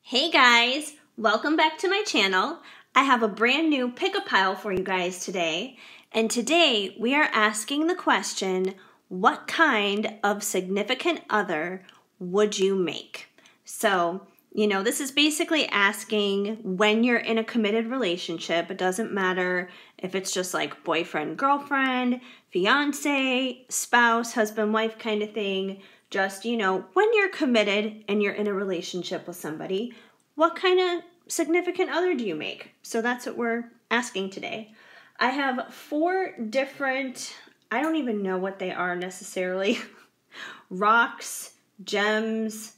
Hey guys, welcome back to my channel. I have a brand new pick a pile for you guys today. And today we are asking the question, what kind of significant other would you make? So, this is basically asking when you're in a committed relationship. It doesn't matter if it's just like boyfriend, girlfriend, fiance, spouse, husband, wife kind of thing. Just, when you're committed and you're in a relationship with somebody, what kind of significant other do you make? So that's what we're asking today. I have 4 different, I don't even know what they are necessarily, rocks, gems,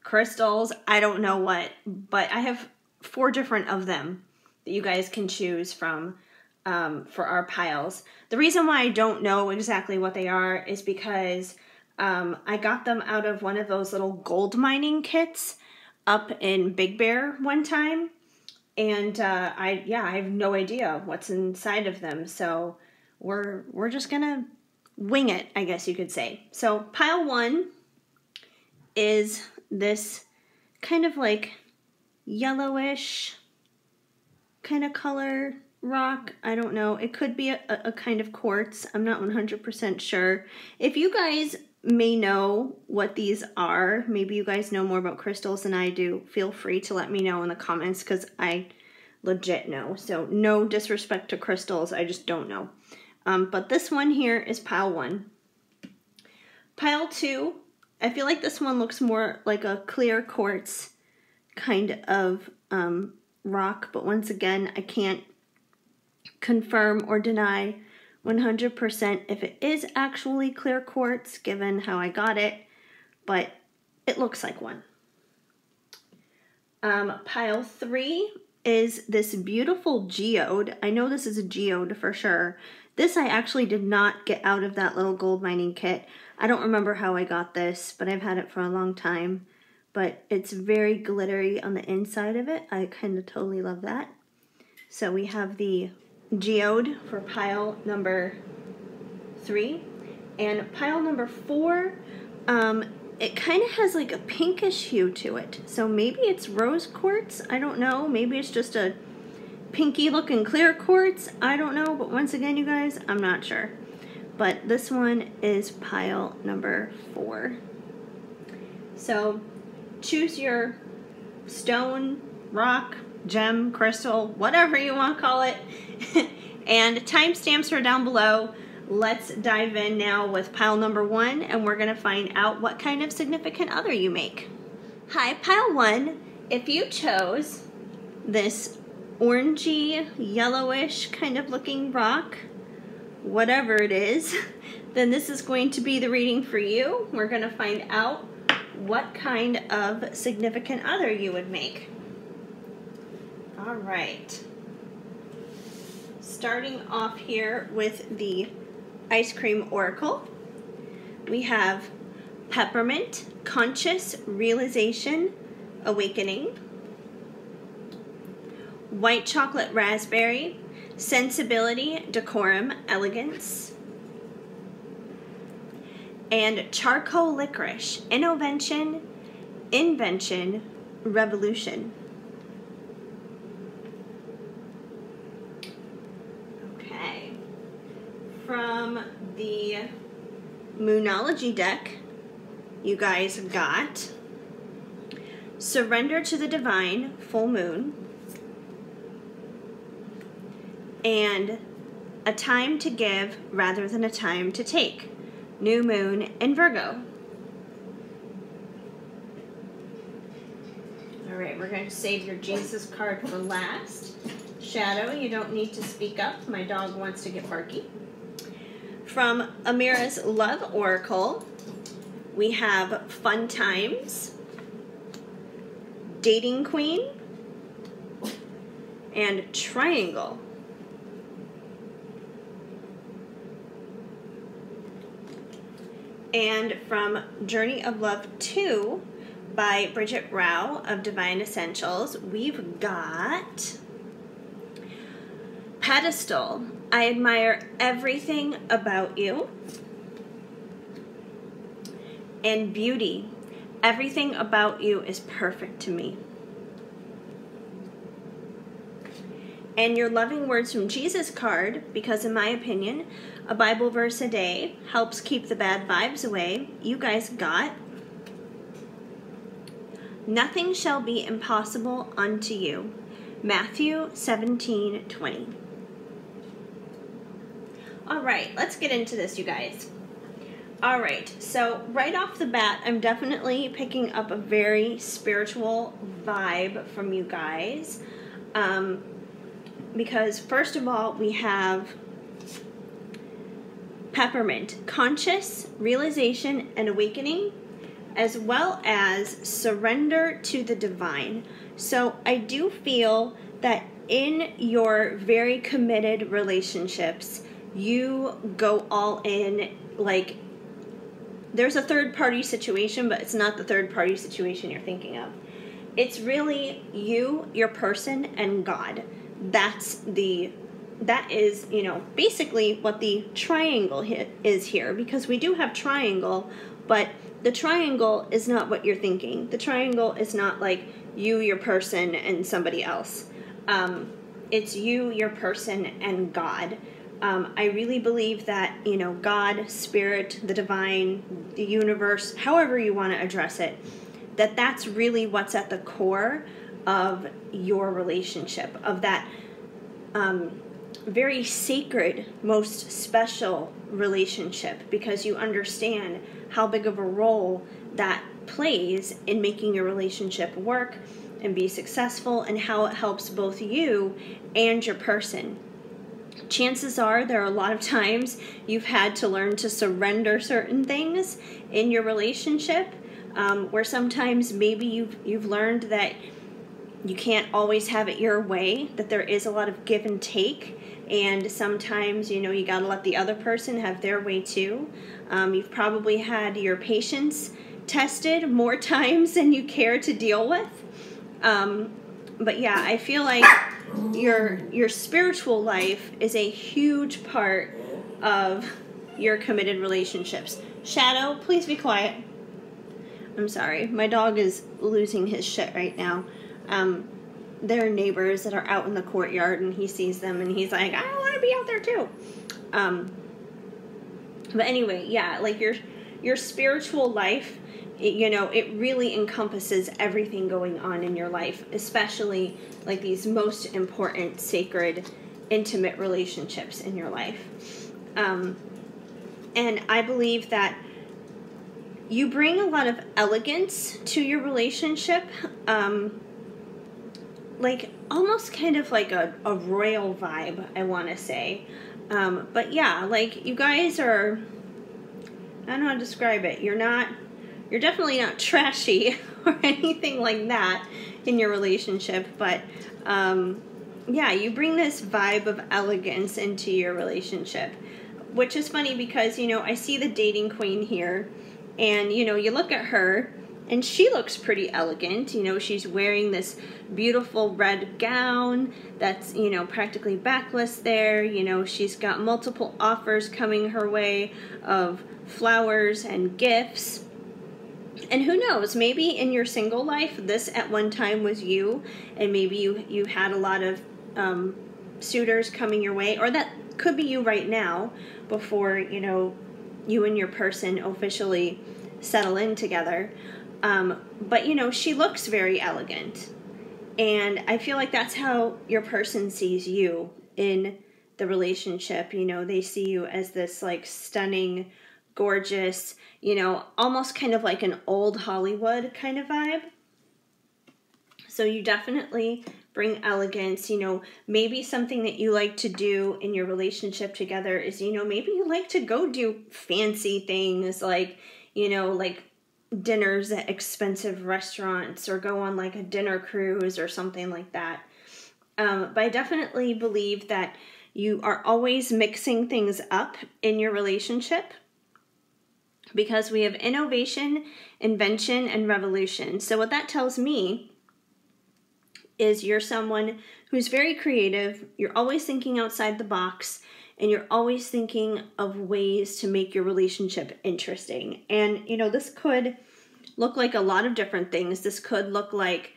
crystals, I don't know what, but I have 4 different of them that you guys can choose from for our piles. The reason why I don't know exactly what they are is because I got them out of one of those little gold mining kits up in Big Bear one time, and I have no idea what's inside of them. So we're just gonna wing it, I guess you could say. So pile 1 is this kind of like yellowish kind of color rock. I don't know. It could be a kind of quartz. I'm not 100% sure. If you guys may know what these are, maybe you guys know more about crystals than I do, feel free to let me know in the comments because I legit know. So no disrespect to crystals, I just don't know. But this one here is pile 1. Pile 2, I feel like this one looks more like a clear quartz kind of rock, but once again, I can't confirm or deny 100% if it is actually clear quartz, given how I got it, but it looks like one. Pile 3 is this beautiful geode. I know this is a geode for sure. This I actually did not get out of that little gold mining kit. I don't remember how I got this, but I've had it for a long time. But it's very glittery on the inside of it. I kind of totally love that. So we have the geode for pile number 3, and pile number 4, it kind of has like a pinkish hue to it, so maybe it's rose quartz, I don't know, maybe it's just a pinky looking clear quartz, I don't know, but once again you guys, I'm not sure. But this one is pile number 4. So choose your stone, rock, gem, crystal, whatever you want to call it. And timestamps are down below. Let's dive in now with pile number 1, and we're going to find out what kind of significant other you make. Hi, pile 1. If you chose this orangey, yellowish kind of looking rock, whatever it is, then this is going to be the reading for you. We're going to find out what kind of significant other you would make. All right. Starting off here with the Ice Cream Oracle, we have Peppermint, Conscious, Realization, Awakening. White Chocolate Raspberry, Sensibility, Decorum, Elegance. And Charcoal Licorice, Innovation, Invention, Revolution. Okay. From the Moonology deck, you guys got Surrender to the Divine, Full Moon, and A Time to Give Rather Than a Time to Take, New Moon in Virgo. All right, we're going to save your Jesus card for last. Shadow, you don't need to speak up. My dog wants to get barky. From Amira's Love Oracle, we have Fun Times, Dating Queen, and Triangle. And from Journey of Love 2 by Bridget Rao of Divine Essentials, we've got Pedestal. I admire everything about you. And Beauty. Everything about you is perfect to me. and your Loving Words from Jesus card, because in my opinion, a Bible verse a day helps keep the bad vibes away, you guys got, nothing shall be impossible unto you. Matthew 17:20. All right, let's get into this, you guys. All right, so right off the bat, I'm definitely picking up a very spiritual vibe from you guys. Because first of all, we have peppermint, conscious realization and awakening, as well as surrender to the divine. So I do feel that in your very committed relationships, you go all in. Like, there's a third party situation, but it's not the third party situation you're thinking of. It's really you, your person, and God. That is, basically what the triangle is here, because we do have triangle, but the triangle is not what you're thinking. The triangle is not like you, your person, and somebody else. It's you, your person, and God. I really believe that, God, spirit, the divine, the universe, however you want to address it, that's really what's at the core of your relationship, of that very sacred, most special relationship, because you understand how big of a role that plays in making your relationship work and be successful, and how it helps both you and your person. Chances are there are a lot of times you've had to learn to surrender certain things in your relationship, where sometimes maybe you've learned that you can't always have it your way, that there is a lot of give and take, and sometimes, you got to let the other person have their way too. You've probably had your patience tested more times than you care to deal with. But yeah, I feel like your spiritual life is a huge part of your committed relationships. Shadow, please be quiet. I'm sorry. My dog is losing his shit right now. There are neighbors that are out in the courtyard, and he sees them, and he's like, I want to be out there too. But anyway, yeah, like your spiritual life, it really encompasses everything going on in your life, especially like these most important, sacred, intimate relationships in your life. And I believe that you bring a lot of elegance to your relationship, like almost kind of like a royal vibe, I want to say. But yeah, like you guys are, I don't know how to describe it. You're definitely not trashy or anything like that in your relationship, but yeah, you bring this vibe of elegance into your relationship, which is funny because, I see the dating queen here, and, you look at her, and she looks pretty elegant. She's wearing this beautiful red gown that's, practically backless there. She's got multiple offers coming her way of flowers and gifts. And who knows, maybe in your single life, this at one time was you, and maybe you had a lot of suitors coming your way, or that could be you right now before, you and your person officially settle in together. But, she looks very elegant. And I feel like that's how your person sees you in the relationship. They see you as this, like, stunning, gorgeous, almost kind of like an old Hollywood kind of vibe. So you definitely bring elegance. Maybe something that you like to do in your relationship together is, maybe you like to go do fancy things like, like dinners at expensive restaurants, or go on like a dinner cruise or something like that. But I definitely believe that you are always mixing things up in your relationship, because we have innovation, invention, and revolution. So what that tells me is you're someone who's very creative, you're always thinking outside the box, and you're always thinking of ways to make your relationship interesting. And, this could look like a lot of different things. This could look like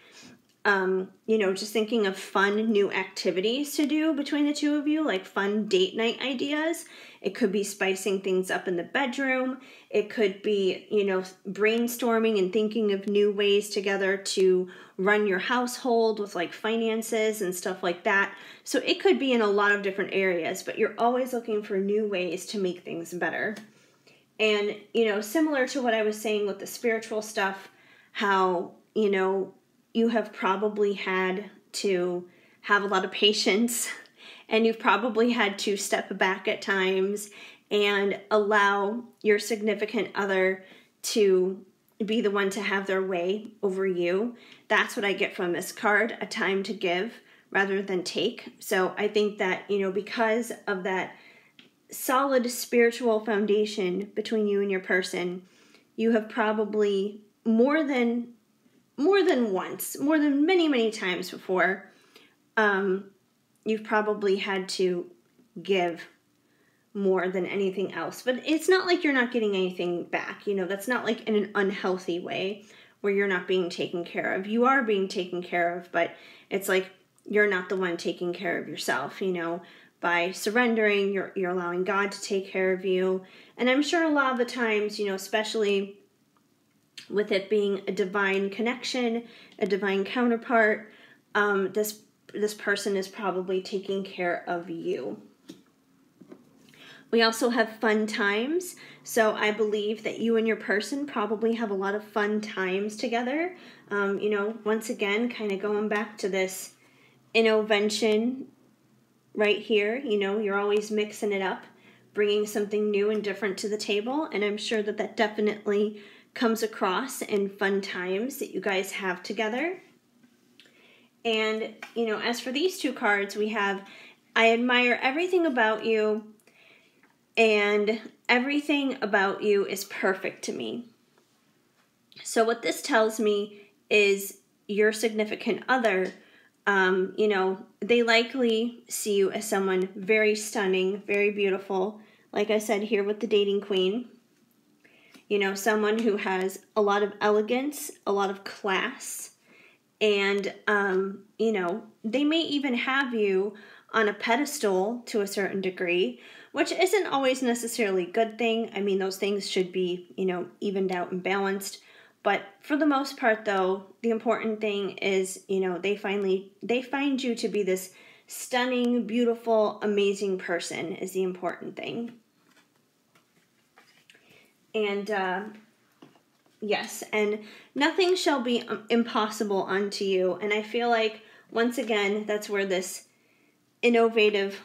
just thinking of fun new activities to do between the two of you, like fun date night ideas. It could be spicing things up in the bedroom. It could be, brainstorming and thinking of new ways together to run your household with like finances and stuff like that. So it could be in a lot of different areas, but you're always looking for new ways to make things better. And, similar to what I was saying with the spiritual stuff, how, you have probably had to have a lot of patience, and you've probably had to step back at times and allow your significant other to be the one to have their way over you. That's what I get from this card, a time to give rather than take. So I think that, because of that solid spiritual foundation between you and your person, you have probably more than many times before, you've probably had to give more than anything else. But it's not like you're not getting anything back. That's not like in an unhealthy way where you're not being taken care of. You are being taken care of, but it's like you're not the one taking care of yourself, By surrendering, you're allowing God to take care of you. And I'm sure a lot of the times, especially with it being a divine connection, a divine counterpart, this person is probably taking care of you. We also have fun times. So I believe that you and your person probably have a lot of fun times together. Once again, kind of going back to this innovation right here, you're always mixing it up, bringing something new and different to the table. And I'm sure that definitely comes across in fun times that you guys have together. And, as for these two cards, we have, I admire everything about you, and everything about you is perfect to me. So what this tells me is your significant other, they likely see you as someone very stunning, very beautiful. Like I said here with the dating queen, someone who has a lot of elegance, a lot of class, and, they may even have you on a pedestal to a certain degree, which isn't always necessarily a good thing. I mean, those things should be, evened out and balanced. But for the most part, though, the important thing is, they find you to be this stunning, beautiful, amazing person is the important thing. And, yes, and nothing shall be impossible unto you. And I feel like, once again, that's where this innovative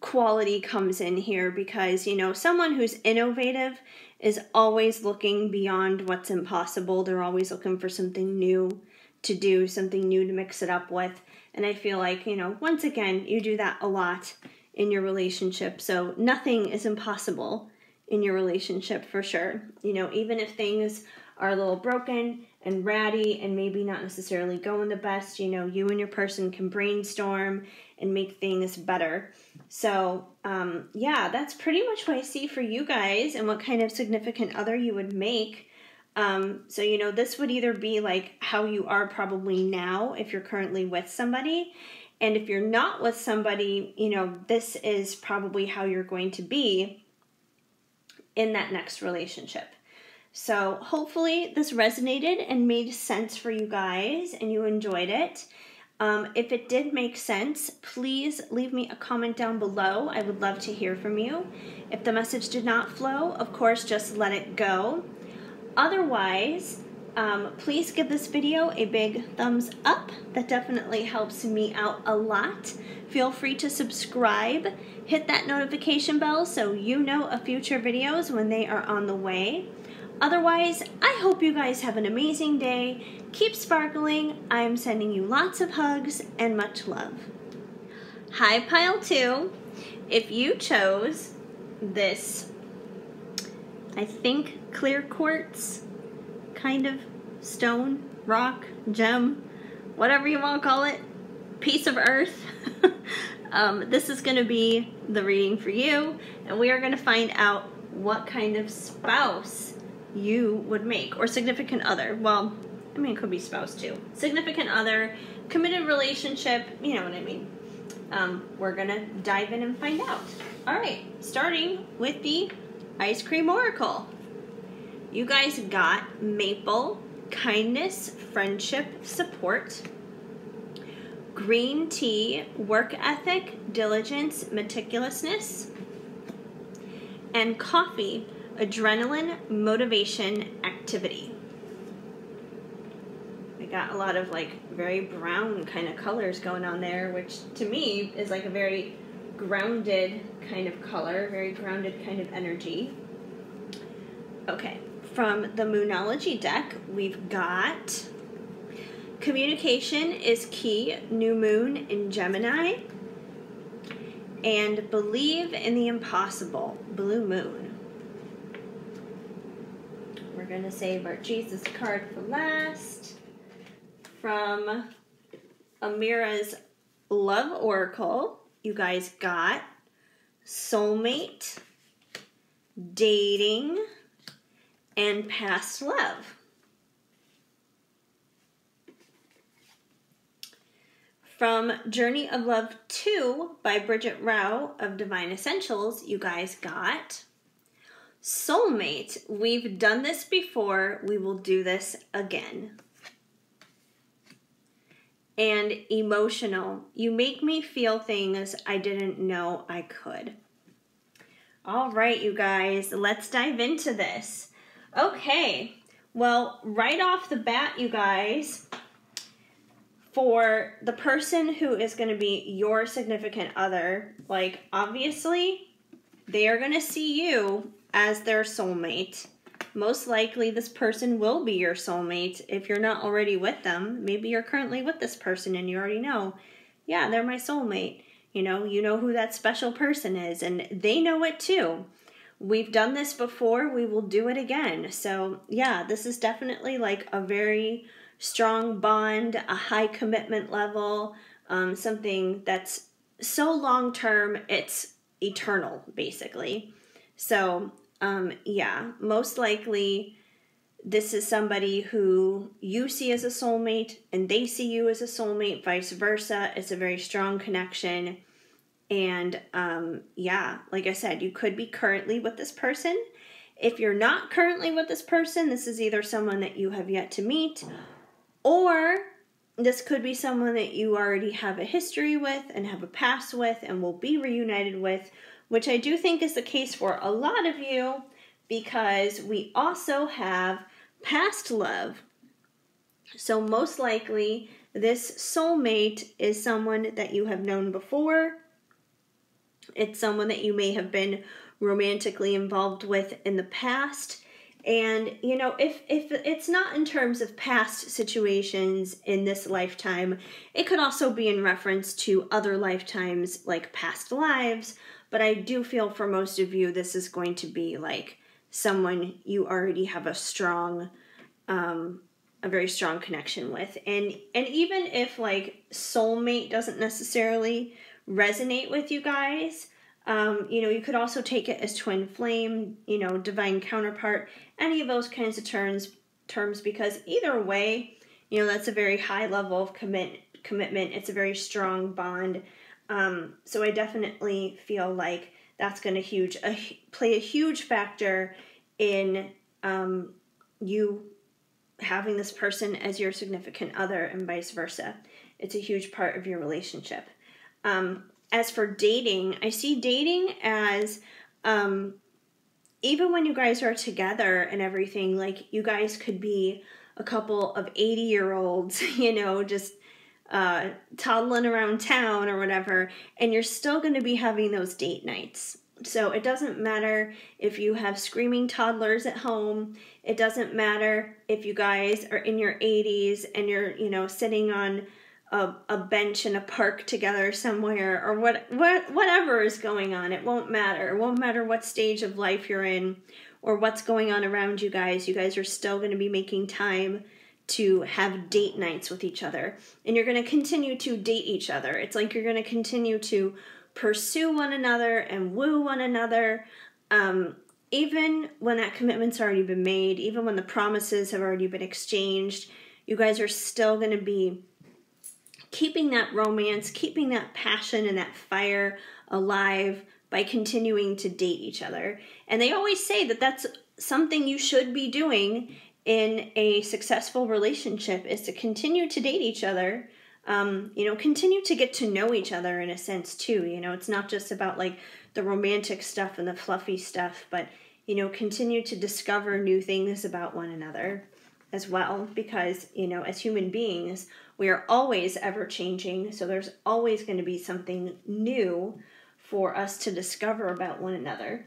quality comes in here, because, someone who's innovative is always looking beyond what's impossible. They're always looking for something new to do, something new to mix it up with. And I feel like, once again, you do that a lot in your relationship. So nothing is impossible in your relationship for sure. Even if things are a little broken and ratty and maybe not necessarily going the best, you and your person can brainstorm and make things better. So, yeah, that's pretty much what I see for you guys and what kind of significant other you would make. So, this would either be like how you are probably now if you're currently with somebody. And if you're not with somebody, this is probably how you're going to be in that next relationship. So hopefully this resonated and made sense for you guys and you enjoyed it. If it did make sense, please leave me a comment down below. I would love to hear from you. If the message did not flow, of course, just let it go. Otherwise, please give this video a big thumbs up. That definitely helps me out a lot. Feel free to subscribe. Hit that notification bell so you know of future videos when they are on the way. Otherwise, I hope you guys have an amazing day. Keep sparkling. I'm sending you lots of hugs and much love. Hi, Pile 2. If you chose this, I think clear quartz kind of stone, rock, gem, whatever you want to call it, piece of earth, this is going to be the reading for you, and we are going to find out what kind of spouse you would make, or significant other. Well, I mean, it could be spouse too. Significant other committed relationship, you know what I mean. We're going to dive in and find out. All right, starting with the Ice Cream Oracle. You guys got maple, kindness, friendship, support. Green tea, work ethic, diligence, meticulousness. And coffee, adrenaline, motivation, activity. We got a lot of like very brown kind of colors going on there, which to me is like a very grounded kind of color, very grounded kind of energy. Okay, from the Moonology deck, we've got communication is key, new moon in Gemini, and believe in the impossible, blue moon. We're going to save our Jesus card for last. From Amira's Love Oracle, you guys got soulmate, dating, and past love. From Journey of Love 2 by Bridget Rao of Divine Essentials, you guys got soulmate. We've done this before. We will do this again. And emotional. You make me feel things I didn't know I could. All right, you guys, let's dive into this. Okay, well, right off the bat, you guys, for the person who is going to be your significant other, like, obviously, they are going to see you as their soulmate. Most likely, this person will be your soulmate if you're not already with them. Maybe you're currently with this person and you already know, yeah, they're my soulmate. You know who that special person is, and they know it too. We've done this before. We will do it again. So, yeah, this is definitely like a very strong bond, a high commitment level, something that's so long-term, it's eternal, basically. So, yeah, most likely this is somebody who you see as a soulmate and they see you as a soulmate, vice versa. It's a very strong connection. And, yeah, like I said, you could be currently with this person. If you're not currently with this person, this is either someone that you have yet to meet, or this could be someone that you already have a history with and have a past with and will be reunited with, which I do think is the case for a lot of you, because we also have past love. So most likely, this soulmate is someone that you have known before. It's someone that you may have been romantically involved with in the past. And, if it's not in terms of past situations in this lifetime, it could also be in reference to other lifetimes, like past lives. But I do feel for most of you, this is going to be like someone you already have a very strong connection with. And even if like soulmate doesn't necessarily resonate with you guys, you could also take it as twin flame, divine counterpart, any of those kinds of terms, because either way, that's a very high level of commitment. It's a very strong bond. So I definitely feel like that's going to play a huge factor in you having this person as your significant other and vice versa. It's a huge part of your relationship. As for dating, I see dating as, even when you guys are together and everything, like you guys could be a couple of 80-year-olds, just toddling around town or whatever, and you're still going to be having those date nights. So it doesn't matter if you have screaming toddlers at home. It doesn't matter if you guys are in your 80s and you're, sitting on a bench in a park together somewhere, or whatever is going on. It won't matter. It won't matter what stage of life you're in or what's going on around you guys. You guys are still going to be making time to have date nights with each other. And you're going to continue to date each other. It's like you're going to continue to pursue one another and woo one another. Even when that commitment's already been made, even when the promises have already been exchanged, you guys are still going to be keeping that romance, keeping that passion and that fire alive by continuing to date each other. And they always say that that's something you should be doing in a successful relationship, is to continue to date each other. Continue to get to know each other in a sense too. It's not just about like the romantic stuff and the fluffy stuff, but, continue to discover new things about one another as well, because, as human beings, we are always ever changing. So there's always going to be something new for us to discover about one another.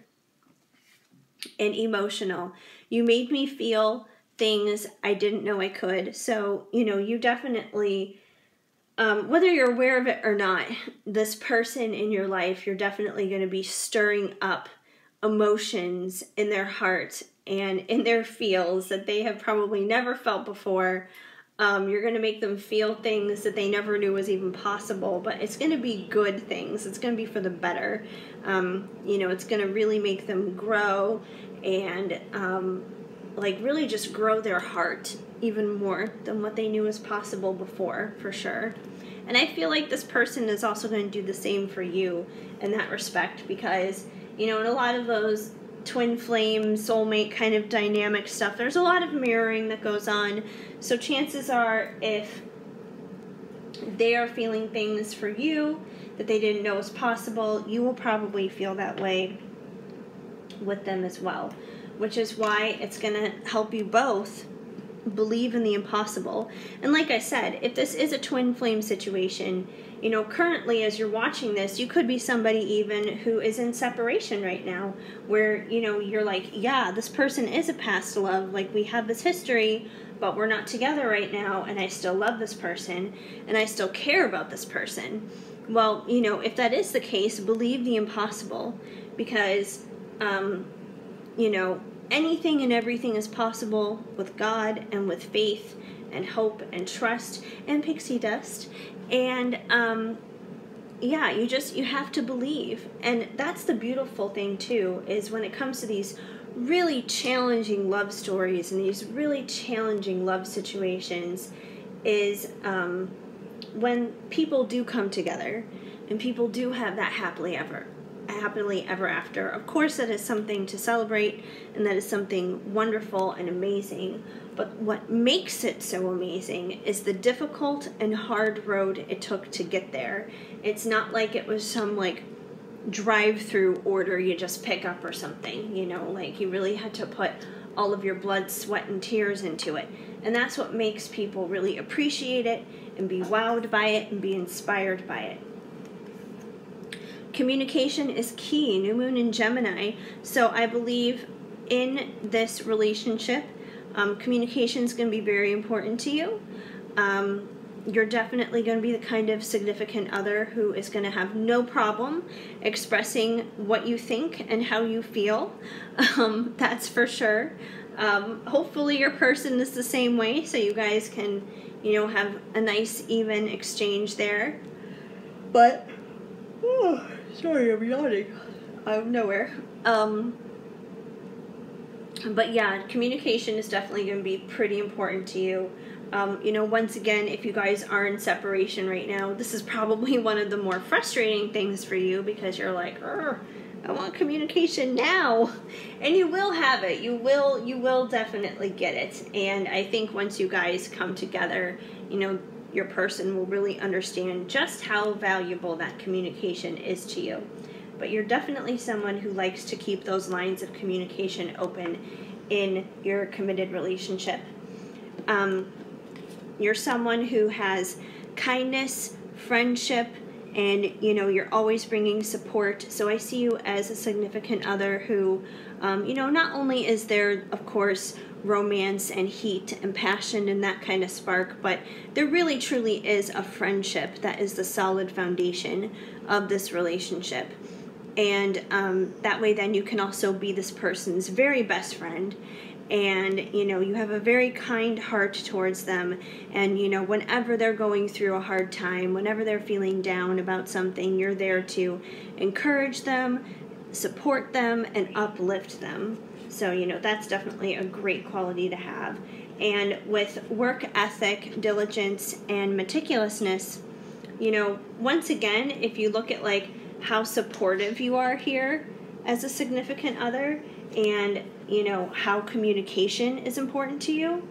And emotional. You made me feel things I didn't know I could. So, you definitely, whether you're aware of it or not, this person in your life, you're definitely going to be stirring up emotions in their heart and in their feels that they have probably never felt before. You're going to make them feel things that they never knew was even possible, but it's going to be good things. It's going to be for the better. It's going to really make them grow and really just grow their heart even more than what they knew was possible before, for sure. And I feel like this person is also going to do the same for you in that respect, because, in a lot of those twin flame, soulmate kind of dynamic stuff, there's a lot of mirroring that goes on. So chances are, if they are feeling things for you that they didn't know was possible, you will probably feel that way with them as well, which is why it's going to help you both believe in the impossible. And like I said, if this is a twin flame situation, currently as you're watching this, you could be somebody even who is in separation right now, where, you're like, yeah, this person is a past love, like we have this history, but we're not together right now, and I still love this person, and I still care about this person. Well, if that is the case, believe the impossible, because, anything and everything is possible with God and with faith and hope and trust and pixie dust. And you have to believe. And that's the beautiful thing too, is when it comes to these really challenging love stories and these really challenging love situations, is when people do come together and people do have that happily ever after. Of course, that is something to celebrate, and that is something wonderful and amazing. But what makes it so amazing is the difficult and hard road it took to get there. It's not like it was some drive-through order you just pick up or something, you really had to put all of your blood, sweat, and tears into it. And that's what makes people really appreciate it and be wowed by it and be inspired by it. Communication is key. New moon in Gemini. So I believe in this relationship, communication is going to be very important to you. You're definitely going to be the kind of significant other who is going to have no problem expressing what you think and how you feel. That's for sure. Hopefully your person is the same way, so you guys can, have a nice, even exchange there. But, sorry, I'm yawning out of nowhere. But yeah, communication is definitely going to be pretty important to you. Once again, if you guys are in separation right now, this is probably one of the more frustrating things for you, because you're like, I want communication now. And you will have it. You will definitely get it. And I think once you guys come together, your person will really understand just how valuable that communication is to you. But you're definitely someone who likes to keep those lines of communication open in your committed relationship. You're someone who has kindness, friendship, and, you're always bringing support. So I see you as a significant other who, not only is there, of course, romance and heat and passion and that kind of spark, but there really truly is a friendship that is the solid foundation of this relationship. And that way then you can also be this person's very best friend, and you have a very kind heart towards them, and whenever they're going through a hard time, whenever they're feeling down about something, you're there to encourage them, support them, and uplift them. So, that's definitely a great quality to have. And with work ethic, diligence, and meticulousness, you know, once again, if you look at like how supportive you are here as a significant other, and you know how communication is important to you,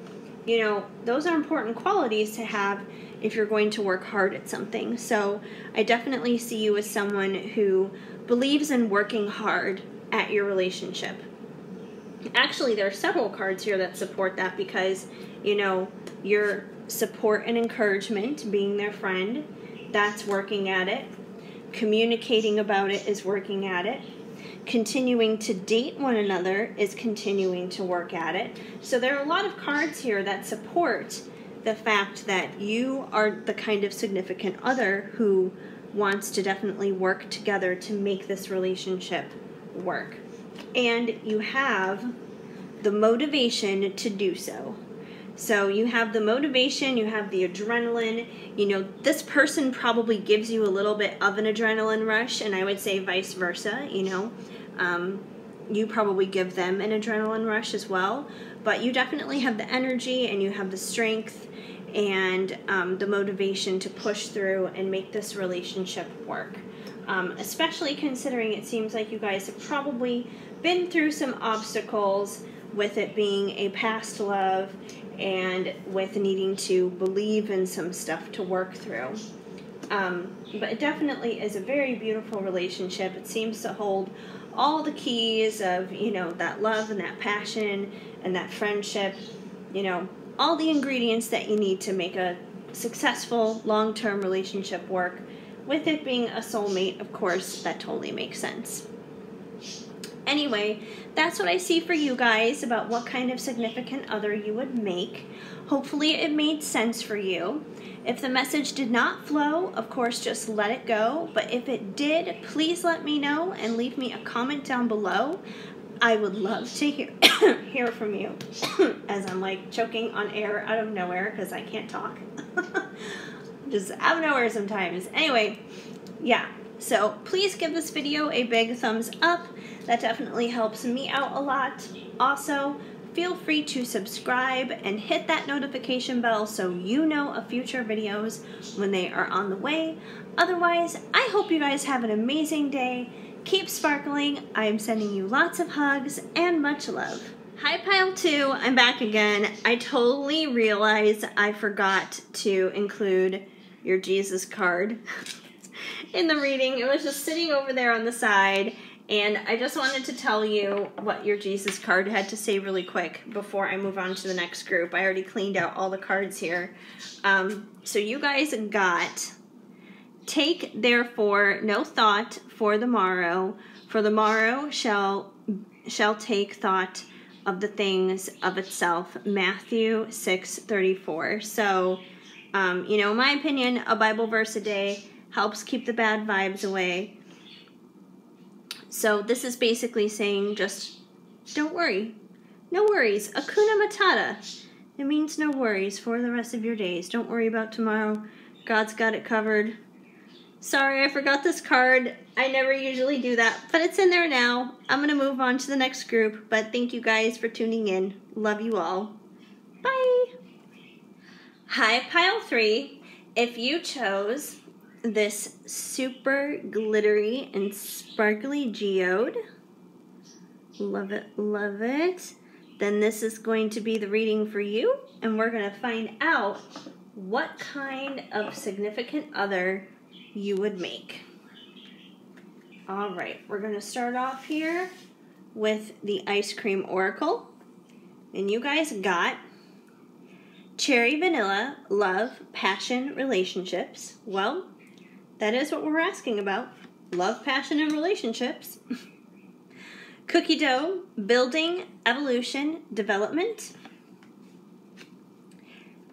you know, those are important qualities to have if you're going to work hard at something. So I definitely see you as someone who believes in working hard at your relationship. Actually, there are several cards here that support that, because, you know, your support and encouragement, being their friend, that's working at it. Communicating about it is working at it. Continuing to date one another is continuing to work at it. So there are a lot of cards here that support the fact that you are the kind of significant other who wants to definitely work together to make this relationship work. And you have the motivation to do so. So you have the motivation, you have the adrenaline. You know, this person probably gives you a little bit of an adrenaline rush, and I would say vice versa, you know. You probably give them an adrenaline rush as well, but you definitely have the energy and you have the strength and the motivation to push through and make this relationship work. Especially considering it seems like you guys have probably been through some obstacles with it being a past love and with needing to believe in some stuff to work through. But it definitely is a very beautiful relationship. It seems to hold all the keys of, you know, that love and that passion and that friendship, you know, all the ingredients that you need to make a successful long-term relationship work. With it being a soulmate, of course, that totally makes sense. Anyway, that's what I see for you guys about what kind of significant other you would make. Hopefully it made sense for you. If the message did not flow, of course, just let it go. But if it did, please let me know and leave me a comment down below. I would love to hear from you as I'm like choking on air out of nowhere because I can't talk. Just out of nowhere sometimes. Anyway, yeah. So please give this video a big thumbs up. That definitely helps me out a lot. Also, feel free to subscribe and hit that notification bell so you know of future videos when they are on the way. Otherwise, I hope you guys have an amazing day. Keep sparkling. I am sending you lots of hugs and much love. Hi Pile 2, I'm back again. I totally realized I forgot to include your Jesus card in the reading. It was just sitting over there on the side, and I just wanted to tell you what your Jesus card had to say really quick before I move on to the next group. I already cleaned out all the cards here. So you guys got, take therefore no thought for the morrow shall take thought of the things of itself. Matthew 6:34. So, you know, in my opinion, a Bible verse a day helps keep the bad vibes away. So this is basically saying just don't worry. No worries. Hakuna Matata. It means no worries for the rest of your days. Don't worry about tomorrow. God's got it covered. Sorry, I forgot this card. I never usually do that, but it's in there now. I'm going to move on to the next group, but thank you guys for tuning in. Love you all. Bye. Hi, Pile 3. If you chose this super glittery and sparkly geode, love it, then this is going to be the reading for you, and we're going to find out what kind of significant other you would make. All right, we're going to start off here with the Ice Cream Oracle, and you guys got Cherry Vanilla, Love, Passion, Relationships. Well, that is what we're asking about. Love, passion, and relationships. Cookie Dough, Building, Evolution, Development.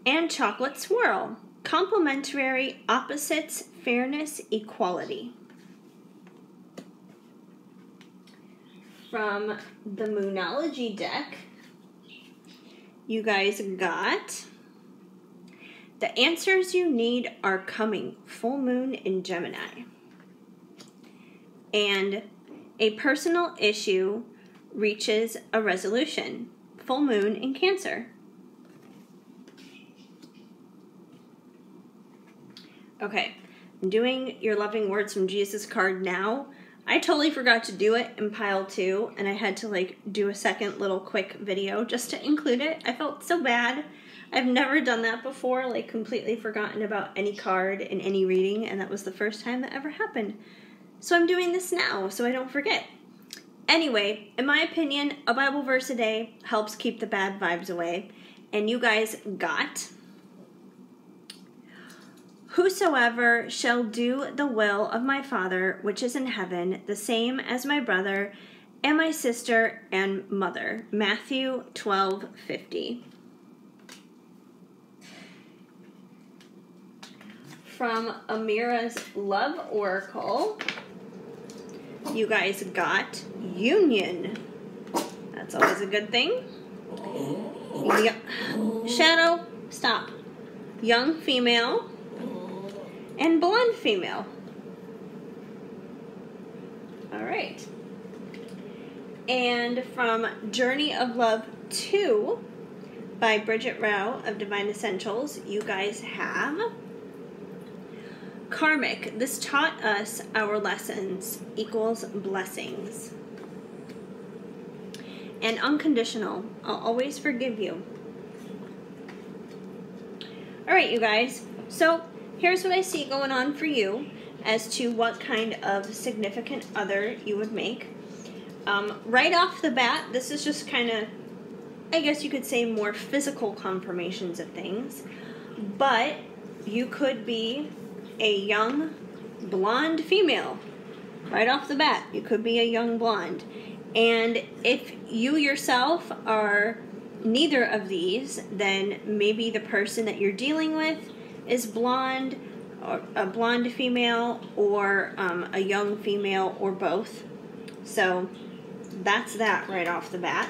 And Chocolate Swirl, Complementary, Opposites, Fairness, Equality. From the Moonology deck, you guys got The Answers You Need Are Coming, Full Moon in Gemini. And A Personal Issue Reaches a Resolution, Full Moon in Cancer. Okay, I'm doing your loving words from Jesus card now. I totally forgot to do it in pile 2, and I had to like do a second little quick video just to include it. I felt so bad. I've never done that before, like completely forgotten about any card in any reading, and that was the first time that ever happened. So I'm doing this now so I don't forget. Anyway, in my opinion, a Bible verse a day helps keep the bad vibes away. And you guys got, whosoever shall do the will of my Father which is in heaven, the same as my brother and my sister and mother. Matthew 12:50. From Amira's Love Oracle, you guys got union. That's always a good thing. Yep. Shadow, stop. Young female and blonde female. All right. And from Journey of Love 2 by Bridget Rao of Divine Essentials, you guys have karmic. This taught us our lessons equals blessings. And unconditional. I'll always forgive you. Alright, you guys. So, here's what I see going on for you as to what kind of significant other you would make. Right off the bat, this is just kind of, I guess you could say, more physical confirmations of things. But you could be a young blonde female. Right off the bat, you could be a young blonde. And if you yourself are neither of these, then maybe the person that you're dealing with is blonde, or a blonde female, or a young female, or both. So that's that right off the bat.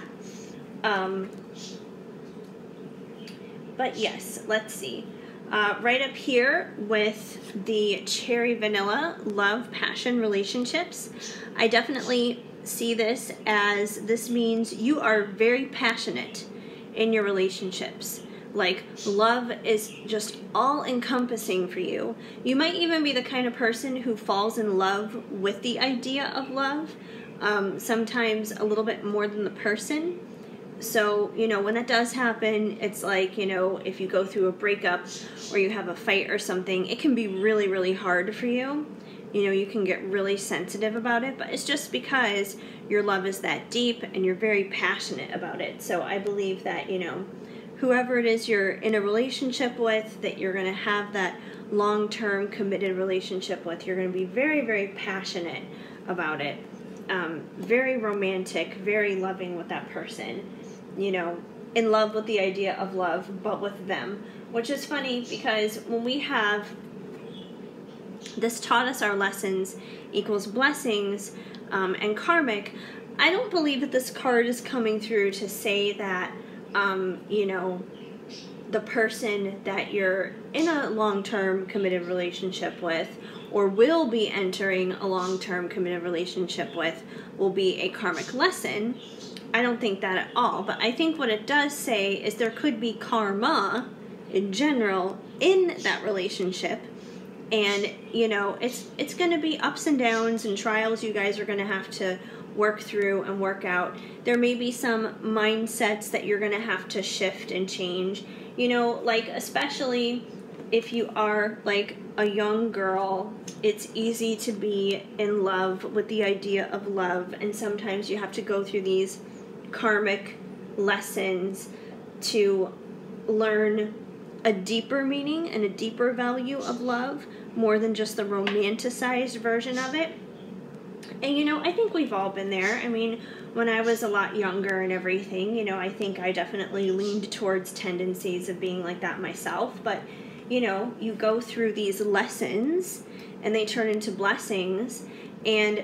But yes, let's see. Right up here with the cherry vanilla love passion relationships, I definitely see this as this means you are very passionate in your relationships. Like, love is just all encompassing for you. You might even be the kind of person who falls in love with the idea of love, sometimes a little bit more than the person. So, you know, when that does happen, it's like, you know, if you go through a breakup or you have a fight or something, it can be really, really hard for you. You know, you can get really sensitive about it, but it's just because your love is that deep and you're very passionate about it. So I believe that, you know, whoever it is you're in a relationship with, that you're going to have that long-term committed relationship with, you're going to be very, very passionate about it. Very romantic, very loving with that person. You know, in love with the idea of love, but with them. Which is funny because when we have this taught us our lessons equals blessings and karmic, I don't believe that this card is coming through to say that, you know, the person that you're in a long-term committed relationship with or will be entering a long-term committed relationship with will be a karmic lesson. I don't think that at all, but I think what it does say is there could be karma in general in that relationship. And, you know, it's going to be ups and downs and trials you guys are going to have to work through and work out. There may be some mindsets that you're going to have to shift and change. You know, like, especially if you are, like, a young girl, it's easy to be in love with the idea of love. And sometimes you have to go through these karmic lessons to learn a deeper meaning and a deeper value of love, more than just the romanticized version of it. And, you know, I think we've all been there. I mean, when I was a lot younger and everything, you know, I think I definitely leaned towards tendencies of being like that myself. But, you know, you go through these lessons and they turn into blessings. And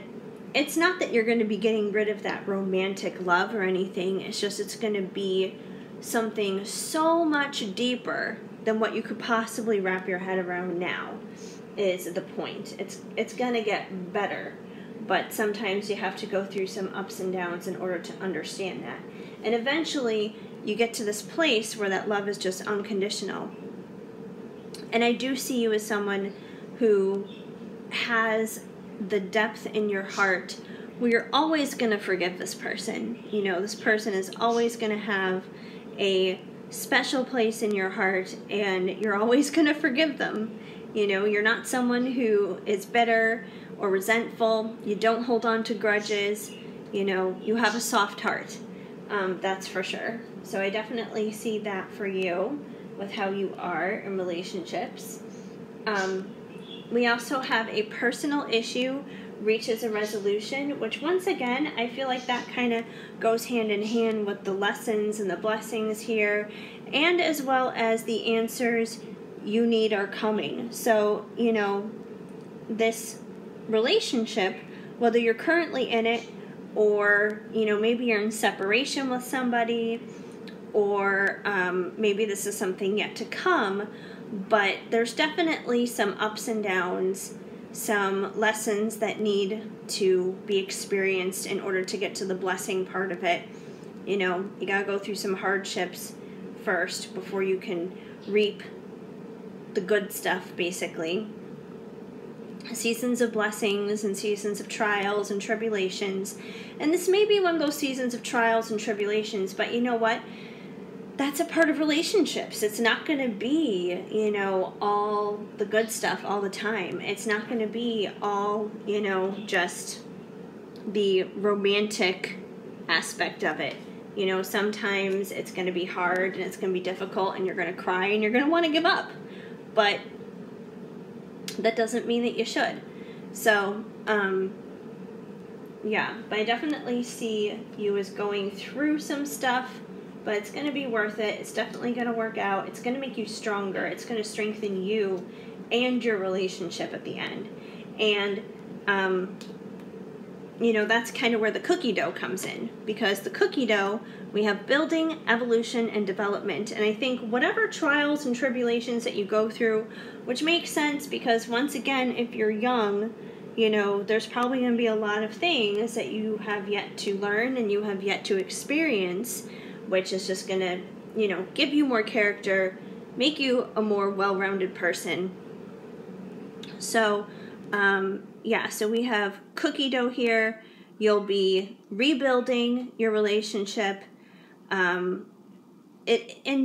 it's not that you're going to be getting rid of that romantic love or anything. It's just it's going to be something so much deeper than what you could possibly wrap your head around now is the point. It's going to get better, but sometimes you have to go through some ups and downs in order to understand that. And eventually you get to this place where that love is just unconditional. And I do see you as someone who has the depth in your heart where you're always going to forgive this person. You know, this person is always going to have a special place in your heart, and you're always going to forgive them. You know, you're not someone who is bitter or resentful. You don't hold on to grudges. You know, you have a soft heart. That's for sure. So I definitely see that for you with how you are in relationships. We also have a personal issue reaches a resolution, which once again, I feel like that kind of goes hand in hand with the lessons and the blessings here, and as well as the answers you need are coming. So, you know, this relationship, whether you're currently in it, or, you know, maybe you're in separation with somebody, or maybe this is something yet to come, but there's definitely some ups and downs, some lessons that need to be experienced in order to get to the blessing part of it. You know, you gotta go through some hardships first before you can reap the good stuff, basically. Seasons of blessings and seasons of trials and tribulations. And this may be one of those seasons of trials and tribulations, but you know what? That's a part of relationships. It's not going to be, you know, all the good stuff all the time. It's not going to be all, you know, just the romantic aspect of it. You know, sometimes it's going to be hard and it's going to be difficult and you're going to cry and you're going to want to give up. But that doesn't mean that you should. So, yeah, but I definitely see you as going through some stuff, but it's going to be worth it. It's definitely going to work out. It's going to make you stronger. It's going to strengthen you and your relationship at the end. And, you know, that's kind of where the cookie dough comes in. Because the cookie dough, we have building, evolution, and development. And I think whatever trials and tribulations that you go through, which makes sense because, once again, if you're young, you know, there's probably going to be a lot of things that you have yet to learn and you have yet to experience, which is just going to, you know, give you more character, make you a more well-rounded person. So, yeah, so we have cookie dough here. You'll be rebuilding your relationship. And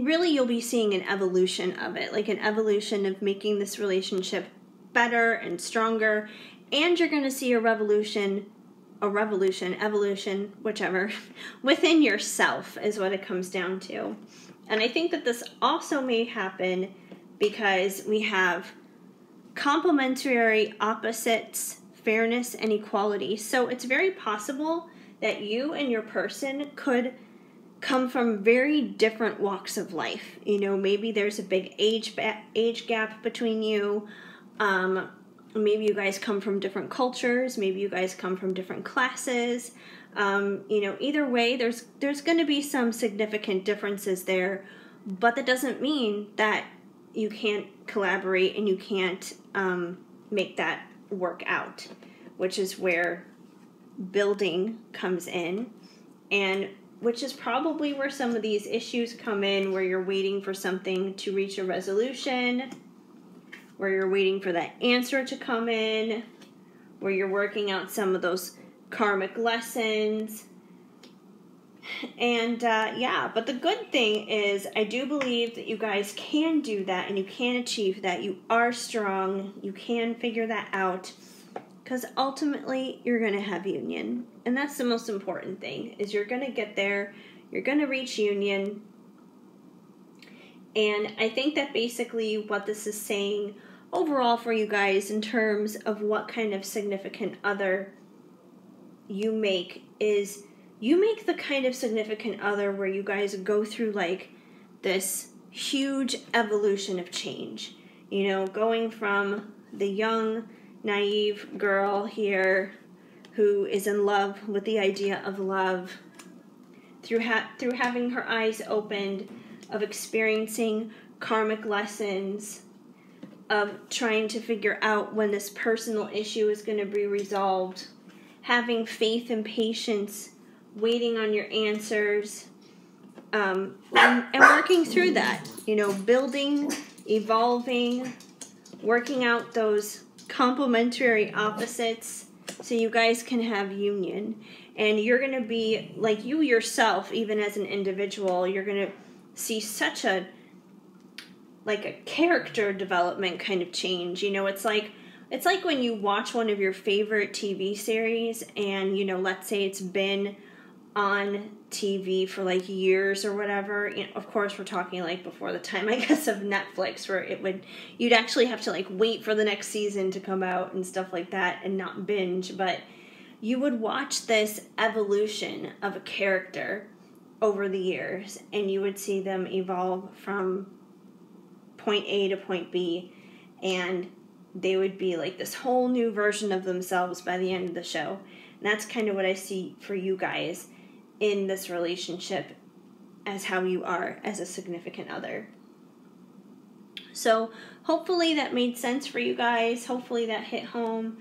really you'll be seeing an evolution of it, like an evolution of making this relationship better and stronger. And you're going to see evolution, whichever, within yourself is what it comes down to. And I think that this also may happen because we have complementary opposites, fairness, and equality. So it's very possible that you and your person could come from very different walks of life. You know, maybe there's a big age gap between you. Maybe you guys come from different cultures. Maybe you guys come from different classes. You know, either way, there's going to be some significant differences there, but that doesn't mean that you can't collaborate and you can't make that work out, which is where building comes in, and which is probably where some of these issues come in, where you're waiting for something to reach a resolution, where you're waiting for that answer to come in, where you're working out some of those karmic lessons. And yeah, but the good thing is I do believe that you guys can do that and you can achieve that. You are strong. You can figure that out, because ultimately you're going to have union. And that's the most important thing, is you're going to get there. You're going to reach union. And I think that basically what this is saying overall for you guys in terms of what kind of significant other you make is you make the kind of significant other where you guys go through like this huge evolution of change. You know, going from the young, naive girl here who is in love with the idea of love, through having her eyes opened, of experiencing karmic lessons, of trying to figure out when this personal issue is going to be resolved, having faith and patience, waiting on your answers, and working through that. You know, building, evolving, working out those complementary opposites so you guys can have union. And you're going to be, like, you yourself, even as an individual, you're going to see such a character development kind of change. You know, it's like when you watch one of your favorite TV series and, you know, let's say it's been on TV for like years or whatever. You know, of course, we're talking like before the time, I guess, of Netflix, where you'd actually have to like wait for the next season to come out and stuff like that and not binge. But you would watch this evolution of a character over the years, and you would see them evolve from point A to point B, and they would be like this whole new version of themselves by the end of the show. And that's kind of what I see for you guys in this relationship, as how you are as a significant other. So hopefully that made sense for you guys. Hopefully that hit home.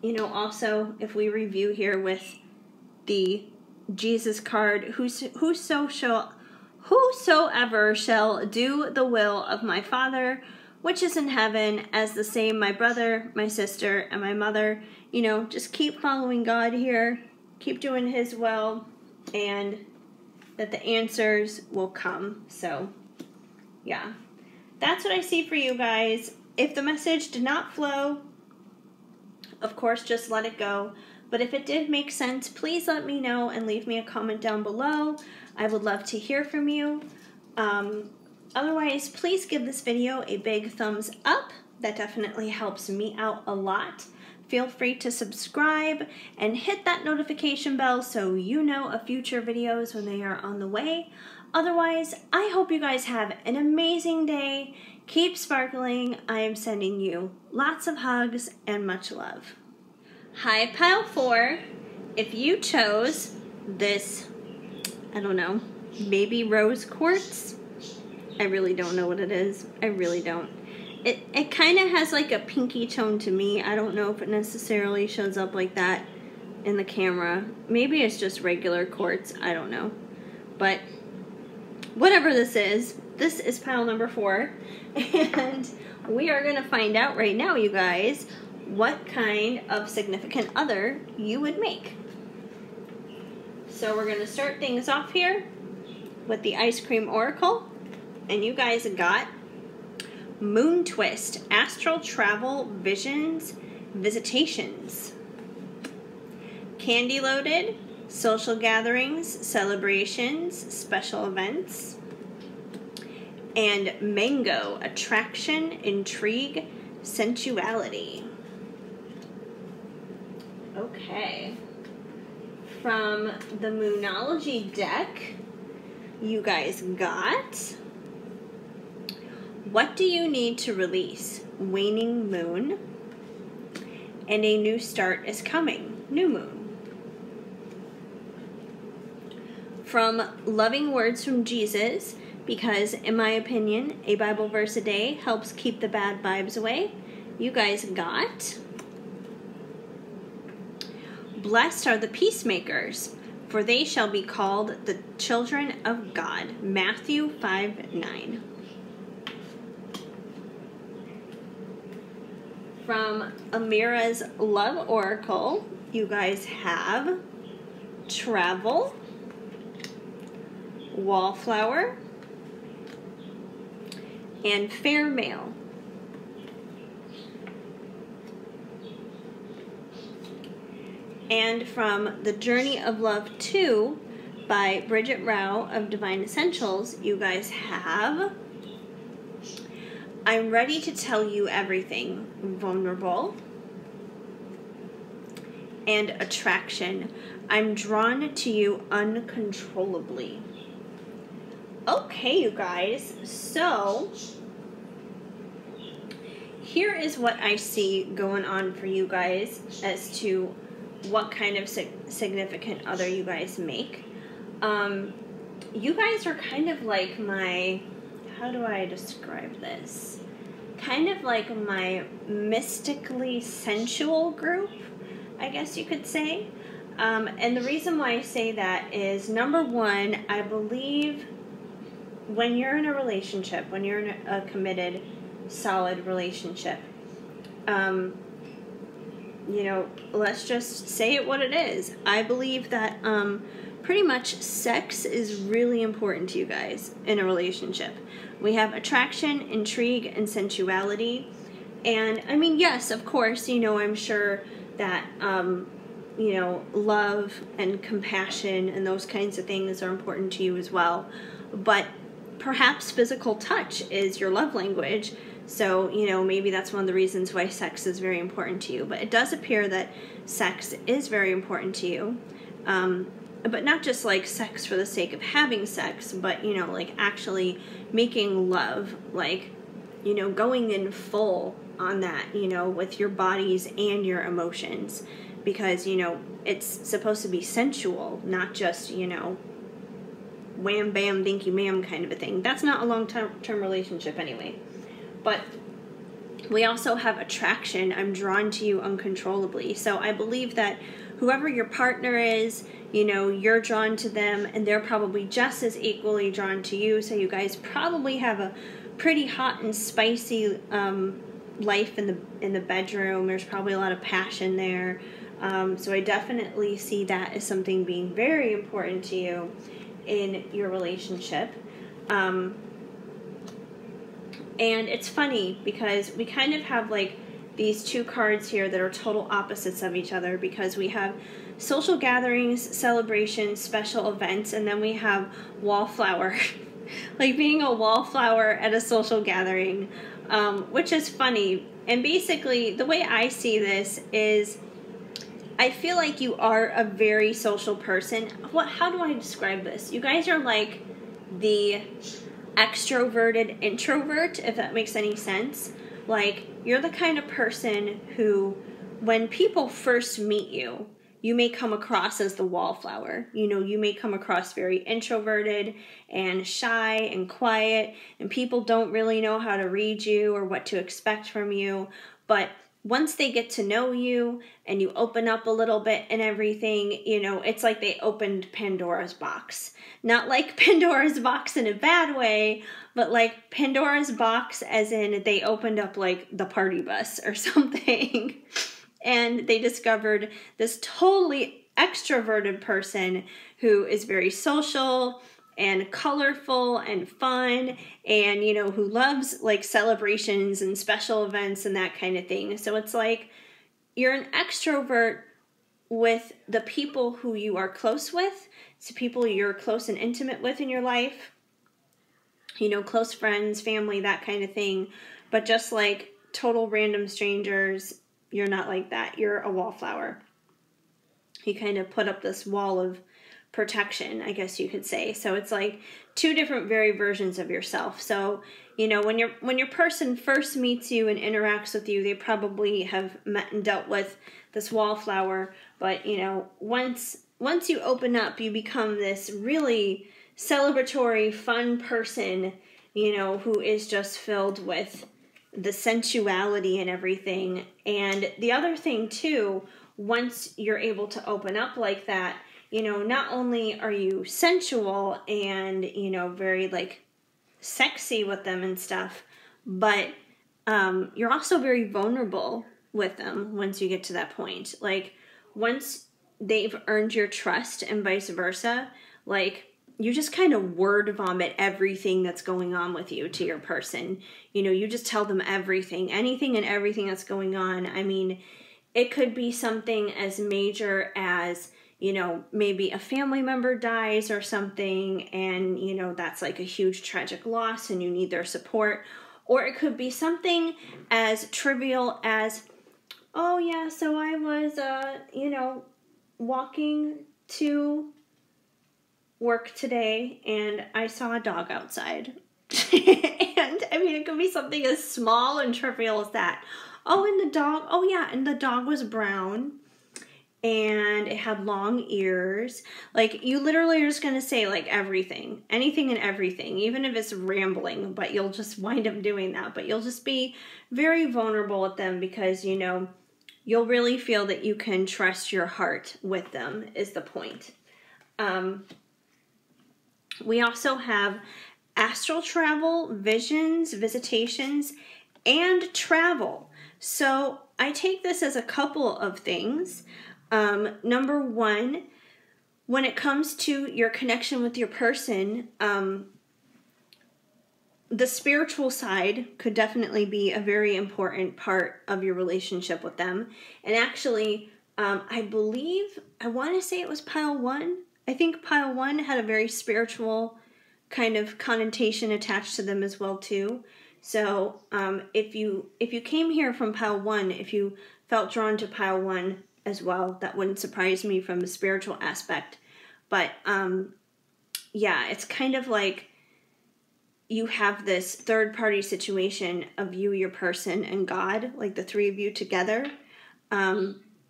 You know, also, if we review here with the Jesus card, whosoever shall do the will of my Father, which is in heaven, as the same my brother, my sister, and my mother. You know, just keep following God here. Keep doing His will, and that the answers will come. So, yeah. That's what I see for you guys. If the message did not flow, of course, just let it go. But if it did make sense, please let me know and leave me a comment down below. I would love to hear from you. Otherwise, please give this video a big thumbs up. That definitely helps me out a lot. Feel free to subscribe and hit that notification bell so you know of future videos when they are on the way. Otherwise, I hope you guys have an amazing day. Keep sparkling. I am sending you lots of hugs and much love. Hi, Pile 4. If you chose this, I don't know, baby rose quartz, I really don't know what it is. I really don't. It kind of has like a pinky tone to me. I don't know if it necessarily shows up like that in the camera. Maybe it's just regular quartz. I don't know. But whatever this is pile number 4. And we are going to find out right now, you guys, what kind of significant other you would make. So we're going to start things off here with the Ice Cream Oracle. And you guys got Moon Twist, Astral Travel, Visions, Visitations. Candy Loaded, Social Gatherings, Celebrations, Special Events. And Mango, Attraction, Intrigue, Sensuality. Okay. From the Moonology deck, you guys got What Do You Need to Release? Waning Moon. And A New Start Is Coming. New Moon. From Loving Words from Jesus, because in my opinion, a Bible verse a day helps keep the bad vibes away, you guys got Blessed are the peacemakers, for they shall be called the children of God. Matthew 5:9. From Amira's Love Oracle, you guys have Travel, Wallflower, and Fair Mail. And from The Journey of Love 2 by Bridget Rao of Divine Essentials, you guys have I'm Ready to Tell You Everything, Vulnerable, and Attraction. I'm drawn to you uncontrollably. Okay, you guys, so here is what I see going on for you guys as to what kind of significant other you guys make. You guys are kind of like my, how do I describe this? Kind of like my mystically sensual group, I guess you could say. And the reason why I say that is, number one, I believe when you're in a relationship, when you're in a committed solid relationship. You know, let's just say it what it is. I believe that pretty much sex is really important to you guys in a relationship. We have attraction, intrigue, and sensuality. And I mean, yes, of course, you know, I'm sure that, you know, love and compassion and those kinds of things are important to you as well. But perhaps physical touch is your love language. So, you know, maybe that's one of the reasons why sex is very important to you. But it does appear that sex is very important to you. But not just like sex for the sake of having sex, but, you know, like actually making love, like, you know, going in full on that, you know, with your bodies and your emotions. Because, you know, it's supposed to be sensual, not just, you know, wham, bam, dinky, ma'am kind of a thing. That's not a long-term relationship anyway. But we also have attraction. I'm drawn to you uncontrollably. So I believe that whoever your partner is, you know, you're drawn to them, and they're probably just as equally drawn to you. So you guys probably have a pretty hot and spicy life in the bedroom. There's probably a lot of passion there. So I definitely see that as something being very important to you in your relationship. And it's funny because we kind of have like these two cards here that are total opposites of each other, because we have social gatherings, celebrations, special events, and then we have wallflower. Like being a wallflower at a social gathering, which is funny. And basically, the way I see this is I feel like you are a very social person. How do I describe this? You guys are like the extroverted introvert, if that makes any sense. Like, you're the kind of person who, when people first meet you, you may come across as the wallflower. You know, you may come across very introverted and shy and quiet, and people don't really know how to read you or what to expect from you. But once they get to know you and you open up a little bit and everything, you know, it's like they opened Pandora's box. Not like Pandora's box in a bad way, but like Pandora's box as in they opened up like the party bus or something. And they discovered this totally extroverted person who is very social and colorful and fun, and, you know, who loves like celebrations and special events and that kind of thing. So it's like you're an extrovert with the people who you are close with, so people you're close and intimate with in your life, you know, close friends, family, that kind of thing. But just like total random strangers, you're not like that. You're a wallflower. You kind of put up this wall of protection, I guess you could say. So it's like two different very versions of yourself. So, you know, when your person first meets you and interacts with you, they probably have met and dealt with this wallflower. But, you know, once you open up, you become this really celebratory, fun person, you know, who is just filled with the sensuality and everything. And the other thing too, once you're able to open up like that, you know, not only are you sensual and, you know, very like sexy with them and stuff, but you're also very vulnerable with them once you get to that point. Like, once they've earned your trust and vice versa, like, you just kind of word vomit everything that's going on with you to your person. You know, you just tell them everything, anything and everything that's going on. I mean, it could be something as major as, you know, maybe a family member dies or something, and, you know, that's like a huge tragic loss and you need their support. Or it could be something as trivial as, oh yeah, so I was, you know, walking to work today and I saw a dog outside. And I mean, it could be something as small and trivial as that. And the dog was brown and it had long ears. Like, you literally are just going to say like everything, anything and everything, even if it's rambling, but you'll just wind up doing that. But you'll just be very vulnerable with them because, you know, you'll really feel that you can trust your heart with them is the point. We also have astral travel, visions, visitations, and travel. So I take this as a couple of things. Number one, when it comes to your connection with your person, the spiritual side could definitely be a very important part of your relationship with them. And actually, I want to say it was pile one. I think pile one had a very spiritual kind of connotation attached to them as well too. So if you came here from pile one, if you felt drawn to pile one as well, that wouldn't surprise me from the spiritual aspect. But yeah, it's kind of like you have this third party situation of you, your person, and God, like the three of you together,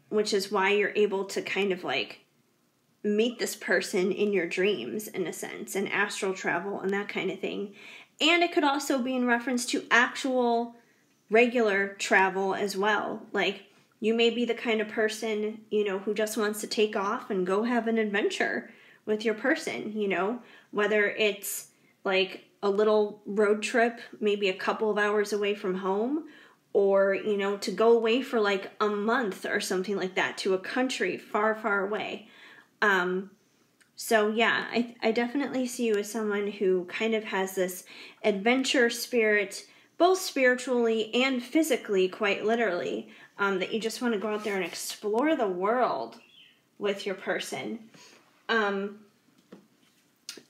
which is why you're able to kind of like meet this person in your dreams, in a sense, and astral travel and that kind of thing. And it could also be in reference to actual regular travel as well. Like, you may be the kind of person, you know, who just wants to take off and go have an adventure with your person, you know, whether it's like a little road trip, maybe a couple of hours away from home, or, you know, to go away for like a month or something like that to a country far, far away. So yeah, I definitely see you as someone who kind of has this adventure spirit, both spiritually and physically, quite literally, that you just want to go out there and explore the world with your person.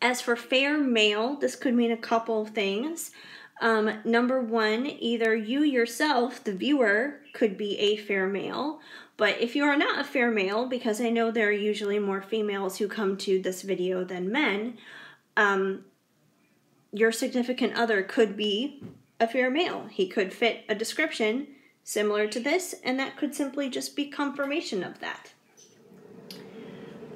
As for fair male, this could mean a couple of things. Number one, either you yourself, the viewer, could be a fair male. But if you are not a fair male, because I know there are usually more females who come to this video than men, your significant other could be a fair male. He could fit a description similar to this, and that could simply just be confirmation of that.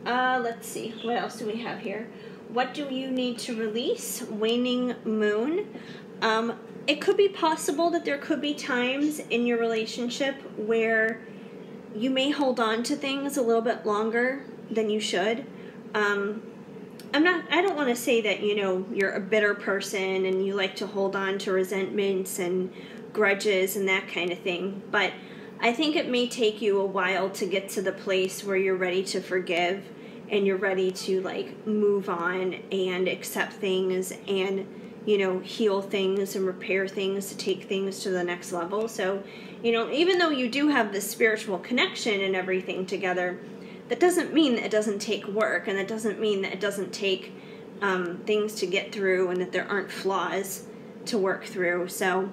Let's see, what else do we have here? What do you need to release? Waning moon. It could be possible that there could be times in your relationship where you may hold on to things a little bit longer than you should. I don't want to say that, you know, you're a bitter person and you like to hold on to resentments and grudges and that kind of thing, but I think it may take you a while to get to the place where you're ready to forgive and you're ready to like move on and accept things and, you know, heal things and repair things to take things to the next level. So, you know, even though you do have this spiritual connection and everything together, that doesn't mean that it doesn't take work, and that doesn't mean that it doesn't take things to get through and that there aren't flaws to work through. So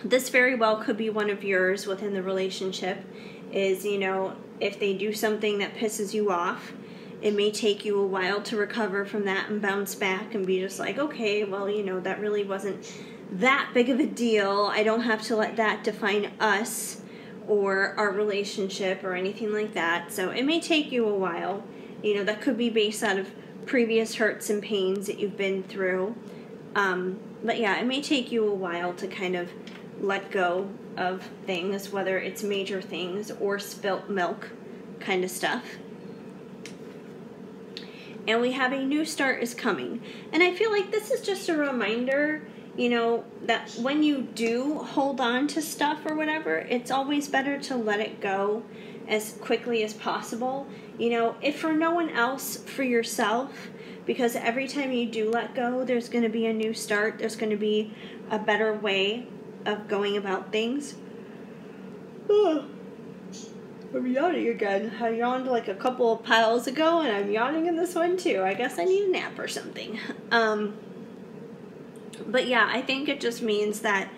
this very well could be one of yours within the relationship is, you know, if they do something that pisses you off, it may take you a while to recover from that and bounce back and be just like, okay, well, you know, that really wasn't that big of a deal. I don't have to let that define us or our relationship or anything like that. So it may take you a while. You know, that could be based out of previous hurts and pains that you've been through. But yeah, it may take you a while to kind of let go of things, whether it's major things or spilt milk kind of stuff. And we have a new start is coming. And I feel like this is just a reminder, you know, that when you do hold on to stuff or whatever, it's always better to let it go as quickly as possible. You know, if for no one else, for yourself, because every time you do let go, there's going to be a new start. There's going to be a better way of going about things. I'm yawning again. I yawned like a couple of piles ago, and I'm yawning in this one too. I guess I need a nap or something. But yeah, I think it just means that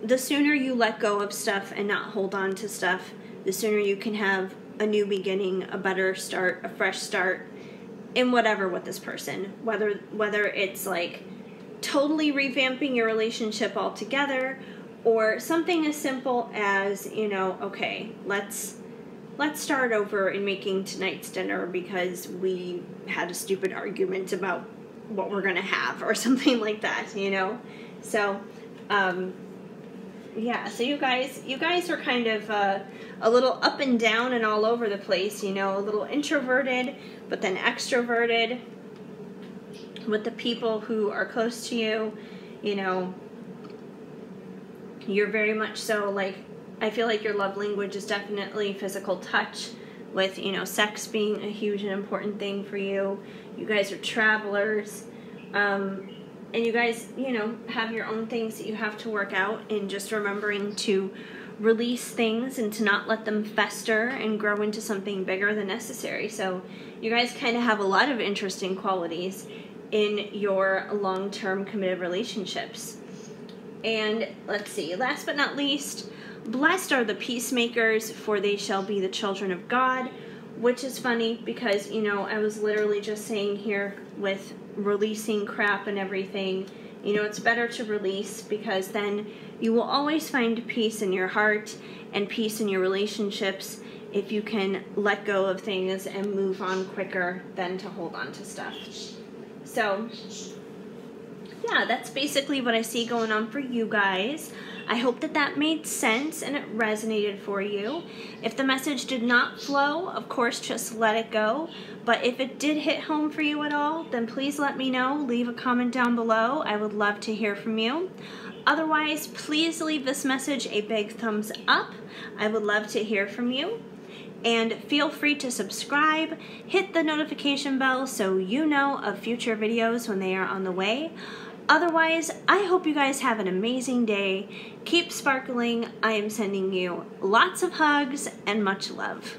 the sooner you let go of stuff and not hold on to stuff, the sooner you can have a new beginning, a better start, a fresh start in whatever with this person. Whether it's like totally revamping your relationship altogether, or something as simple as, you know, okay, let's start over in making tonight's dinner because we had a stupid argument about what we're gonna have or something like that, you know. So yeah, so you guys are kind of a little up and down and all over the place, you know, a little introverted but then extroverted with the people who are close to you, you know. You're very much so, like, I feel like your love language is definitely physical touch, with, you know, sex being a huge and important thing for you. You guys are travelers, and you guys, you know, have your own things that you have to work out, and just remembering to release things and to not let them fester and grow into something bigger than necessary. So you guys kind of have a lot of interesting qualities in your long-term committed relationships. And let's see, last but not least, blessed are the peacemakers, for they shall be the children of God, which is funny because, you know, I was literally just saying here with releasing crap and everything, you know, it's better to release, because then you will always find peace in your heart and peace in your relationships if you can let go of things and move on quicker than to hold on to stuff. So yeah, that's basically what I see going on for you guys. I hope that that made sense and it resonated for you. If the message did not flow, of course, just let it go. But if it did hit home for you at all, then please let me know. Leave a comment down below. I would love to hear from you. Otherwise, please leave this message a big thumbs up. I would love to hear from you. And feel free to subscribe, hit the notification bell so you know of future videos when they are on the way. Otherwise, I hope you guys have an amazing day. Keep sparkling. I am sending you lots of hugs and much love.